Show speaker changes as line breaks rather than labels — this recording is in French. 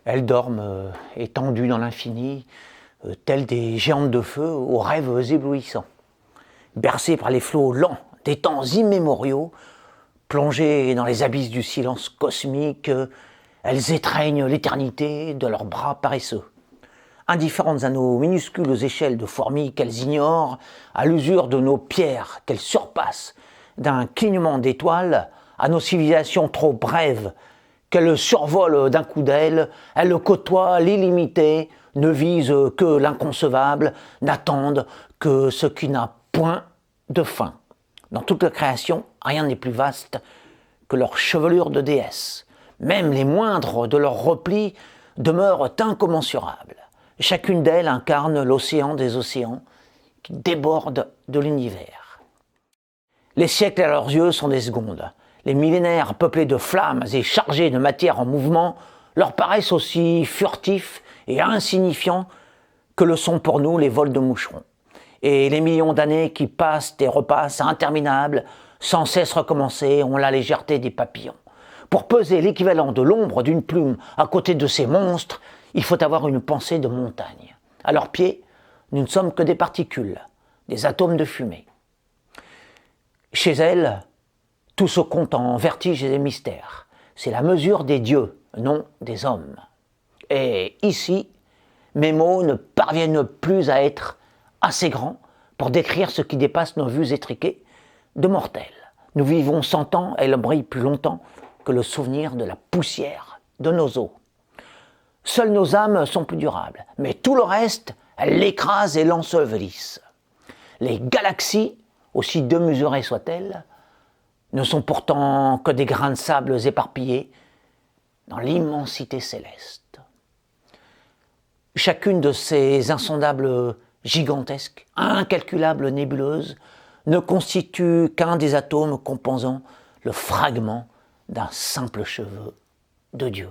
Elles dorment étendues dans l'infini, telles des géantes de feu aux rêves éblouissants. Bercées par les flots lents des temps immémoriaux, plongées dans les abysses du silence cosmique, elles étreignent l'éternité de leurs bras paresseux. Indifférentes à nos minuscules échelles de fourmis qu'elles ignorent, à l'usure de nos pierres qu'elles surpassent, d'un clignement d'étoiles à nos civilisations trop brèves qu'elles survolent d'un coup d'aile, elles côtoient l'illimité, ne visent que l'inconcevable, n'attendent que ce qui n'a point de fin. Dans toute la création, rien n'est plus vaste que leur chevelure de déesse. Même les moindres de leurs replis demeurent incommensurables. Chacune d'elles incarne l'océan des océans qui déborde de l'univers. Les siècles à leurs yeux sont des secondes. Les millénaires peuplés de flammes et chargés de matière en mouvement leur paraissent aussi furtifs et insignifiants que le sont pour nous les vols de moucherons. Et les millions d'années qui passent et repassent interminables, sans cesse recommencer, ont la légèreté des papillons. Pour peser l'équivalent de l'ombre d'une plume à côté de ces monstres, il faut avoir une pensée de montagne. À leurs pieds, nous ne sommes que des particules, des atomes de fumée. Chez elles, tout se compte en vertiges et mystères. C'est la mesure des dieux, non des hommes. Et ici, mes mots ne parviennent plus à être assez grands pour décrire ce qui dépasse nos vues étriquées de mortels. Nous vivons 100 ans, elles brillent plus longtemps que le souvenir de la poussière de nos os. Seules nos âmes sont plus durables, mais tout le reste, elles l'écrasent et l'ensevelissent. Les galaxies, aussi démesurées soient-elles, ne sont pourtant que des grains de sable éparpillés dans l'immensité céleste. Chacune de ces insondables gigantesques, incalculables nébuleuses ne constitue qu'un des atomes composant le fragment d'un simple cheveu de Dieu.